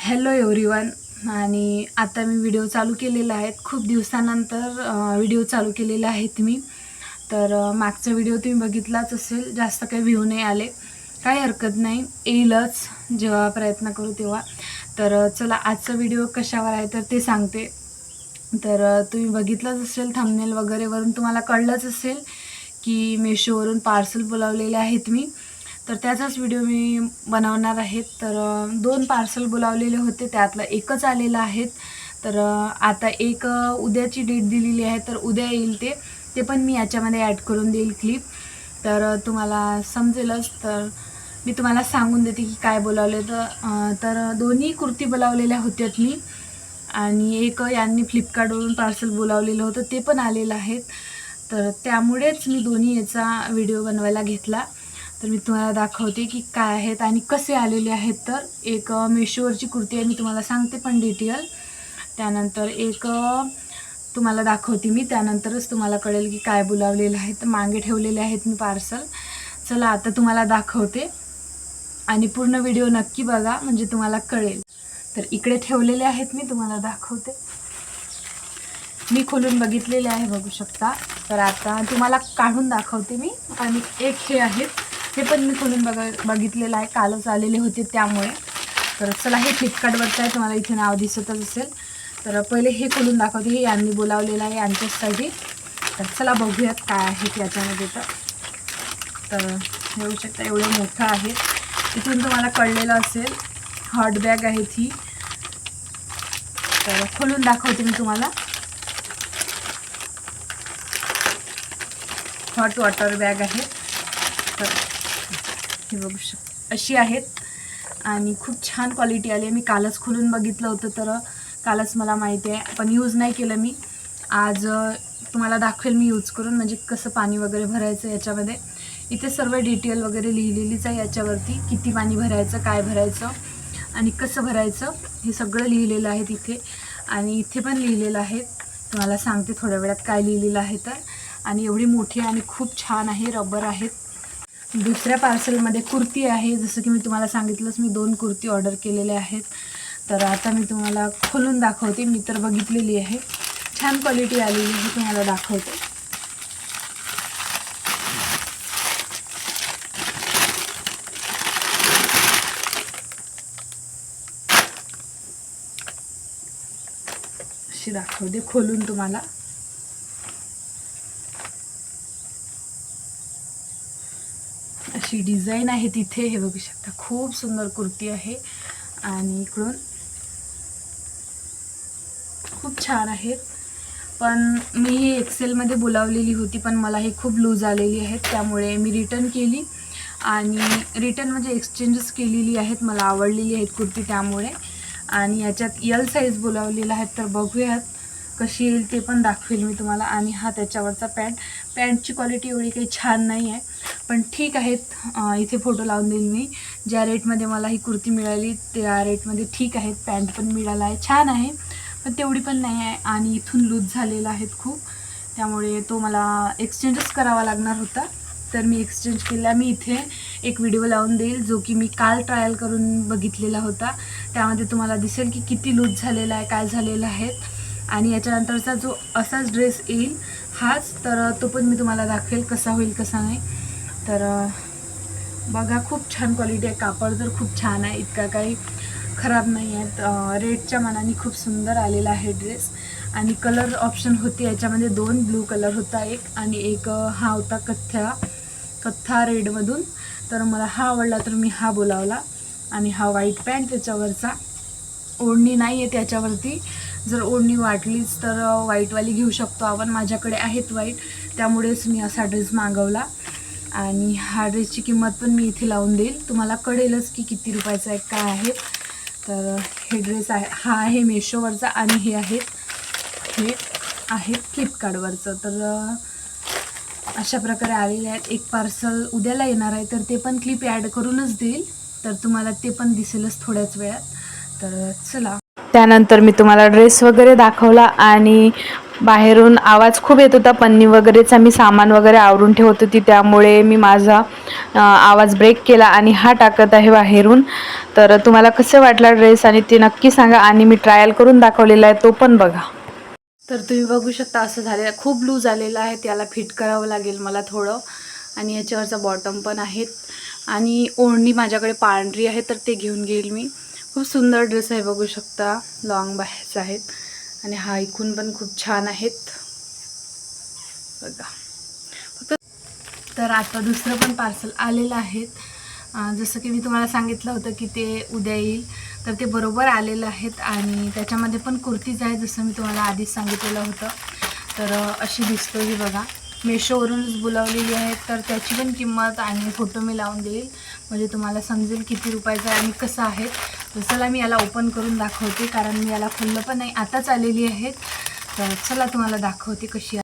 Hello everyone. आणि आता मी video चालू केलेला आहे. खूप दिवसानंतर व्हिडिओ चालू केलेला आहेत मी. तर मागचा व्हिडिओ तुम्ही बघितलाच असेल. जास्त काही व्ह्यू नाही आले, काही हरकत नाही, येईलच जेव्हा प्रयत्न करू तेव्हा. तर चला आजचा व्हिडिओ कशावर आहे तर ते सांगते. तर तुम्ही बघितलंच असेल, थंबनेल वगैरेवरून तुम्हाला कळलंच असेल की मेशोवरून पार्सल बोलावलेले आहेत मी. तर त्याचाच व्हिडिओ मी बनवणार आहे. तर 2 पार्सल बोलावलेले होते, त्यातलं एकच आलेलं आहे. तर आता एक उद्याची डेट दिलेली आहे, तर उद्या येईल ते पण मी याच्यामध्ये ॲड करून देईल क्लिप. तर तुम्हाला समजेलच. तर मी तुम्हाला सांगून देते की काय बोलावले. तर दोन्ही कुर्ती बोलावलेल्या होत्यात मी. आणि एक यांनी फ्लिपकार्टवरून पार्सल बोलावलेलं होतं, ते पण आलेलं आहे. तर त्यामुळेच मी दोन्ही याचा व्हिडिओ बनवायला घेतला. तर मी तुम्हाला दाखवते की काय आहेत आणि कसे आलेले आहेत. तर एक मेशोवरची कुर्ती आहे, मी तुम्हाला सांगते पण डिटेल. त्यानंतर एक तुम्हाला दाखवते मी, त्यानंतरच तुम्हाला कळेल की काय बोलावलेलं आहे. तर मागे ठेवलेले आहेत मी पार्सल. चला आता तुम्हाला दाखवते आणि पूर्ण व्हिडिओ नक्की बघा, म्हणजे तुम्हाला कळेल. तर इकडे ठेवलेले आहेत, मी तुम्हाला दाखवते. मी खोलून बघितलेले आहे, बघू शकता. तर आता तुम्हाला काढून दाखवते मी. आणि एक हे आहेत, हे पण मी खोलून बघितलेलं आहे, कालच आलेले होते त्यामुळे. तर चला, हे फ्लिपकार्टवरचं आहे, तुम्हाला इथे नाव दिसतच असेल. तर पहिले हे खोलून दाखवते. हे यांनी बोलावलेलं आहे यांच्यासाठी. तर चला बघूयात काय आहे याच्यामध्ये. तर बघू शकता, एवढं मोठं आहे. इथून तुम्हाला कळलेलं असेल, हॉट बॅग आहे ती. तर खोलून दाखवते मी तुम्हाला. हॉट वॉटर बॅग आहे. तर हे बघू शकता, अशी आहेत. आणि खूप छान क्वालिटी आली आहे. मी कालच खोलून बघितलं होतं, तर कालच मला माहिती आहे, पण यूज नाही केलं मी. आज तुम्हाला दाखवेल मी यूज करून, म्हणजे कसं पाणी वगैरे भरायचं याच्यामध्ये. इथे सर्व डिटेल वगैरे लिहिलेलीच आहे याच्यावरती, किती पाणी भरायचं, काय भरायचं आणि कसं भरायचं, हे सगळं लिहिलेलं आहे तिथे. आणि इथे पण लिहिलेलं आहे, तुम्हाला सांगते थोड्या वेळात काय लिहिलेलं आहे. तर आणि एवढी मोठी आणि खूप छान आहे, रबर आहेत. दुसऱ्या पार्सलमध्ये कुर्ती आहे. जसं की मी तुम्हाला सांगितलंच, मी 2 कुर्ती ऑर्डर केलेल्या आहेत. तर आता मी तुम्हाला खोलून दाखवते. मी तर बघितलेली आहे, छान क्वालिटी आलेली आहे, तुम्हाला दाखवते. अशी दाखवते खोलून तुम्हाला. अशी डिझाईन आहे तिथे, हे बघू शकता. खूप सुंदर कुर्ती आहे आणि इकडून खूप छान आहेत. पण मी ही एक्सेलमध्ये बोलावलेली होती, पण मला ही खूप लूज आलेली आहेत, त्यामुळे मी रिटर्न केली. आणि रिटर्न म्हणजे एक्सचेंजच केलेली आहेत. मला आवडलेली आहेत कुर्ती त्यामुळे. आणि याच्यात एल साईज बोलावलेला आहे. तर बघूयात कशी येईल ते पण दाखवेल मी तुम्हाला. आणि हा त्याच्यावरचा पॅन्टची क्वालिटी एवढी काही छान नाही आहे, पण ठीक आहेत. इथे फोटो लावून देईल मी. ज्या रेटमध्ये मला ही कुर्ती मिळाली त्या रेटमध्ये ठीक आहेत. पॅन्ट पण मिळाला आहे, छान आहे, पण तेवढी पण नाही आहे. आणि इथून लूज झालेला आहेत खूप, त्यामुळे तो मला एक्सचेंजच करावा लागणार होता. तर मी एक्सचेंज केला. मी इथे एक व्हिडिओ लावून देईल, जो की मी काल ट्रायल करून बघितलेला होता. त्यामध्ये तुम्हाला दिसेल की किती लूज झालेला आहे, काय झालेलं आहे. आणि याच्यानंतरचा जो असाच ड्रेस येईल हाच, तर तो पण मी तुम्हाला दाखवेल कसा होईल कसा नाही. तर बघा, खूप छान क्वालिटी आहे. कापड तर खूप छान आहे, इतका काही खराब नाही आहेत. रेटच्या मानाने खूप सुंदर आलेला आहे ड्रेस. आणि कलर ऑप्शन होते याच्यामध्ये 2, ब्लू कलर होता एक, आणि एक हा होता कथ्था रेडमधून. तर मला हा आवडला, तर मी हा बोलावला. आणि हा व्हाईट पॅन्ट, त्याच्यावरचा ओढणी नाही आहे त्याच्यावरती. जर ओढणी वाटलीच तर व्हाईटवाली घेऊ शकतो आपण. माझ्याकडे आहेत व्हाईट, त्यामुळेच मी असा ड्रेस मागवला. आणि हा ड्रेसची किंमत पण मी इथे लावून देईल, तुम्हाला कळेलच की किती रुपयाचा आहे, काय आहे. तर हे ड्रेस आहे, हा आहे मेशोवरचा. आणि हे आहे फ्लिपकार्टवरचं. तर अशा प्रकारे आलेले आहेत. एक पार्सल उद्याला येणार आहे, तर ते पण क्लिप ॲड करूनच देईल, तर तुम्हाला ते पण दिसेलच थोड्याच वेळात. तर चला, त्यानंतर मी तुम्हाला ड्रेस वगैरे दाखवला. आणि बाहेरून आवाज खूप येत होता. पन्नी वगैरेचा मी सामान वगैरे आवरून ठेवत होती, त्यामुळे मी माझा आवाज ब्रेक केला आणि हा टाकत आहे बाहेरून. तर तुम्हाला कसं वाटला ड्रेस आणि ते नक्की सांगा, आणि मी ट्रायल करून दाखवलेला आहे तो पण बघा. तर तुम्ही बघू शकता असं झालेलं आहे, खूप लूज आलेलं आहे. त्याला फिट करावं लागेल मला थोडं. आणि याच्यावरचा बॉटम पण आहेत आणि ओढणी माझ्याकडे पांढरी आहे, तर ते घेऊन घेईल मी. खूप सुंदर ड्रेस आहे, बघू शकता. लॉंग बाह्याचे आहेत आणि हा ऐकून पण खूप छान आहेत बघा. फक्त तर आता दुसरं पण पार्सल आलेलं आहे. जसं की मी तुम्हाला सांगितलं होतं की ते उद्या येईल, तर ते बरोबर आलेलं आहेत. आणि त्याच्यामध्ये पण कुर्तीज आहे, जसं मी तुम्हाला आधीच सांगितलेलं होतं. तर अशी दिसतो ही बघा. मेशोवरूनच बोलावलेली आहे, तर त्याची पण किंमत आणि फोटो मी लावून देईल, म्हणजे तुम्हाला समजेल किती रुपयाचं आहे आणि कसं आहे. तर चला मी याला ओपन करून दाखवते, कारण मी याला खुल्लं पण नाही, आताच आलेली आहेत. तर चला तुम्हाला दाखवते कशी आहे.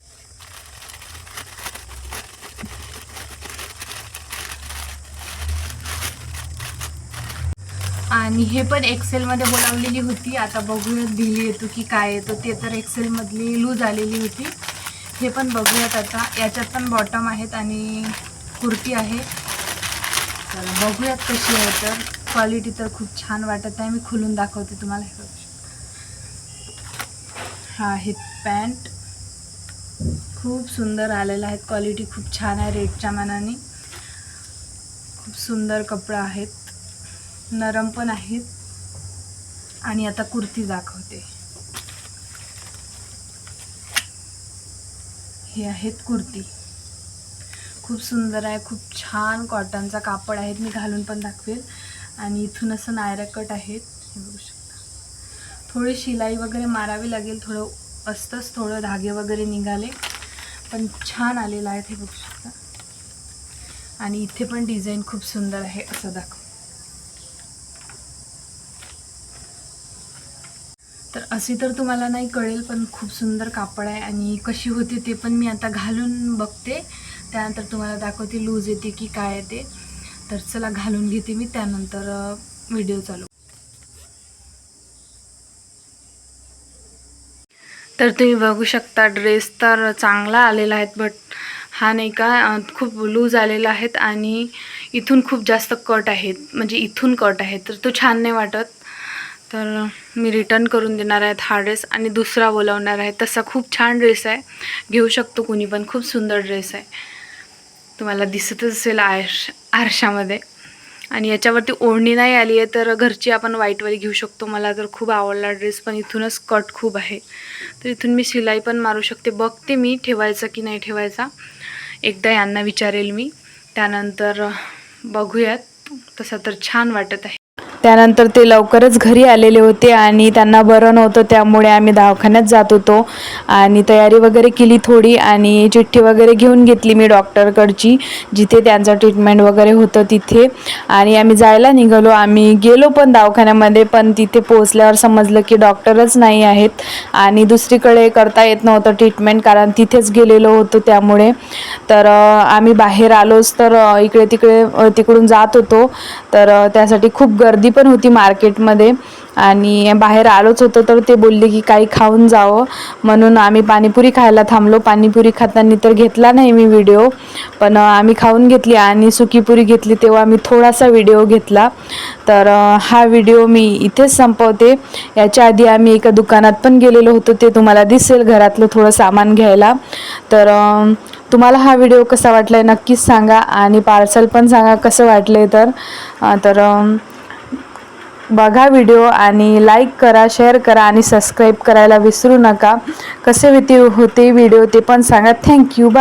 आणि हे पण एक्सेलमध्ये बोलावलेली होती. आता बघूयात दिली येतो की काय येतो ते. तर एक्सेलमधली लूज आलेली होती. हे पण बघूयात आता. याच्यात पण बॉटम आहेत आणि कुर्ती आहे. तर बघूयात कशी आहे. तर क्वालिटी तर खूप छान वाटत आहे. मी खोलून दाखवते तुम्हाला. हे बघू शकता. हा आहे पॅन्ट. खूप सुंदर आलेला आहे. क्वालिटी खूप छान आहे रेटच्या मानाने. खूप सुंदर कपडा आहेत, नरम पण आहेत. आणि आता कुर्ती दाखवते. हे आहेत कुर्ती. खूप सुंदर आहे, खूप छान कॉटनचा कापड आहे. मी घालून पण दाखवेल. आणि इथून असं नायरा कट आहेत, हे बघू शकता. थोडी शिलाई वगैरे मारावी लागेल, थोडं असतंच, थोडं धागे वगैरे निघाले, पण छान आलेलं आहे, हे बघू शकता. आणि इथे पण डिझाईन खूप सुंदर आहे, असं दाखव. तर अशी तर तुम्हाला नाही कळेल, पण खूप सुंदर कापड आहे. आणि कशी होती ते पण मी आता घालून बघते, त्यानंतर तुम्हाला दाखवते लूज येते की काय येते. तर चला घालून घेते मी, त्यानंतर व्हिडिओ चालू. तर तुम्ही बघू शकता ड्रेस तर चांगला आलेला आहे, बट हा नाही का खूप लूज आलेला आहेत. आणि इथून खूप जास्त कट आहेत, म्हणजे इथून कट आहेत, तर तो छान नाही वाटत. तर मी रिटर्न करून देणार आहेत हा ड्रेस आणि दुसरा बोलावणार आहे. तसा खूप छान ड्रेस आहे, घेऊ शकतो कुणी पण. खूप सुंदर ड्रेस आहे, तुम्हाला दिसतच असेल आरशामध्ये. आणि याच्यावरती ओढणी नाही आली आहे, तर घरची आपण व्हाईटवाली घेऊ शकतो. मला तर खूप आवडला ड्रेस, पण इथूनच कट खूप आहे, तर इथून मी शिलाई पण मारू शकते. बघते मी ठेवायचा की नाही ठेवायचा, एकदा यांना विचारेल मी, त्यानंतर बघूयात. तसं तर छान वाटत आहे. त्यानंतर ते लवकरच घरी आलेले होते आणि त्यांना बरं नव्हतं, त्यामुळे आम्ही दवाखान्यात जात होतो. आणि तयारी वगैरे केली थोडी, आणि चिठ्ठी वगैरे घेऊन घेतली मी डॉक्टरकडची, जिथे त्यांचं ट्रीटमेंट वगैरे होतं तिथे. आणि आम्ही जायला निघालो. आम्ही गेलो पण दवाखान्यामध्ये, पण तिथे पोहोचल्यावर समजलं की डॉक्टरच नाही आहेत आणि दुसरीकडे करता येत नव्हतं ट्रीटमेंट, कारण तिथेच गेलेलो होतो त्यामुळे. तर आम्ही बाहेर आलोच, तर इकडे तिकडे तिकडून जात होतो. तर त्यासाठी खूप गर्दी पण होती मार्केटमध्ये, आणि बाहेर आलोच होतो. तर ते बोलले की काही खाऊन जावं, म्हणून आम्ही पाणीपुरी खायला थांबलो. पाणीपुरी खाताना तर घेतला नाही मी व्हिडिओ, पण आम्ही खाऊन घेतली. आणि सुकीपुरी घेतली तेव्हा मी थोडासा व्हिडिओ घेतला. तर हा व्हिडिओ मी इथेच संपवते. याच्या आधी आम्ही एका दुकानात पण गेलेलो होतो, ते तुम्हाला दिसेल, घरातलं थोडं सामान घ्यायला. तर तुम्हाला हा व्हिडिओ कसा वाटला आहे नक्कीच सांगा, आणि पार्सल पण सांगा कसं वाटलं आहे. तर बघा व्हिडिओ, आणि लाईक करा, शेअर करा आणि सबस्क्राईब करायला विसरू नका. कसे होते व्हिडिओ ते पण सांगा. थँक्यू.